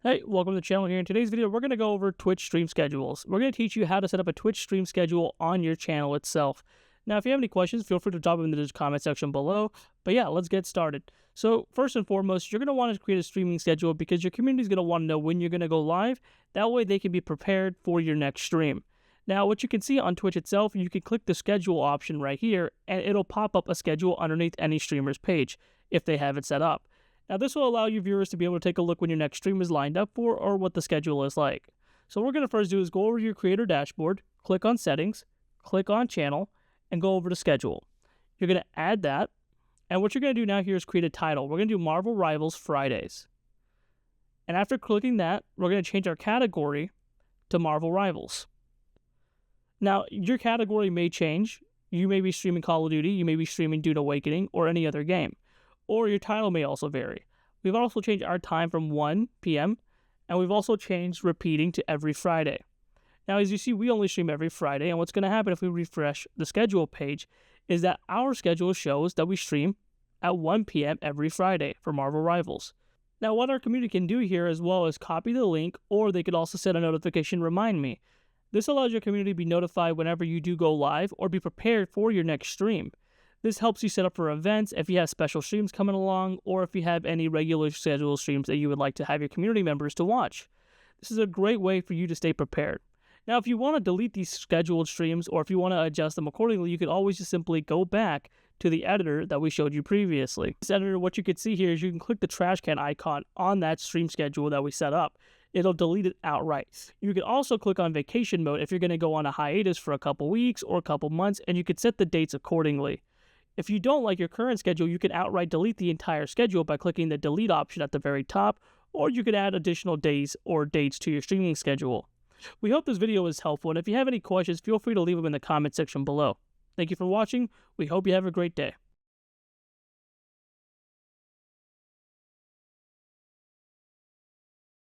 Hey, welcome to the channel here. In today's video, we're going to go over Twitch stream schedules. We're going to teach you how to set up a Twitch stream schedule on your channel itself. Now, if you have any questions, feel free to drop them in the comment section below. But yeah, let's get started. So first and foremost, you're going to want to create a streaming schedule because your community is going to want to know when you're going to go live. That way they can be prepared for your next stream. Now, what you can see on Twitch itself, you can click the schedule option right here, and it'll pop up a schedule underneath any streamer's page if they have it set up. Now, this will allow your viewers to be able to take a look when your next stream is lined up for or what the schedule is like. So what we're going to first do is go over to your creator dashboard, click on settings, click on channel, and go over to schedule. You're going to add that, and what you're going to do now here is create a title. We're going to do Marvel Rivals Fridays. And after clicking that, we're going to change our category to Marvel Rivals. Now, your category may change. You may be streaming Call of Duty, you may be streaming Dune Awakening, or any other game. Or your title may also vary. We've also changed our time from 1 p.m. and we've also changed repeating to every Friday. Now, as you see, we only stream every Friday, and what's going to happen if we refresh the schedule page is that our schedule shows that we stream at 1 p.m. every Friday for Marvel Rivals. Now, what our community can do here as well is copy the link, or they could also set a notification remind me. This allows your community to be notified whenever you do go live or be prepared for your next stream. This helps you set up for events if you have special streams coming along, or if you have any regular scheduled streams that you would like to have your community members to watch. This is a great way for you to stay prepared. Now, if you want to delete these scheduled streams, or if you want to adjust them accordingly, you can always just simply go back to the editor that we showed you previously. This editor, what you can see here is you can click the trash can icon on that stream schedule that we set up. It'll delete it outright. You can also click on vacation mode if you're going to go on a hiatus for a couple weeks or a couple months, and you can set the dates accordingly. If you don't like your current schedule, you can outright delete the entire schedule by clicking the delete option at the very top, or you could add additional days or dates to your streaming schedule. We hope this video was helpful, and if you have any questions, feel free to leave them in the comment section below. Thank you for watching. We hope you have a great day.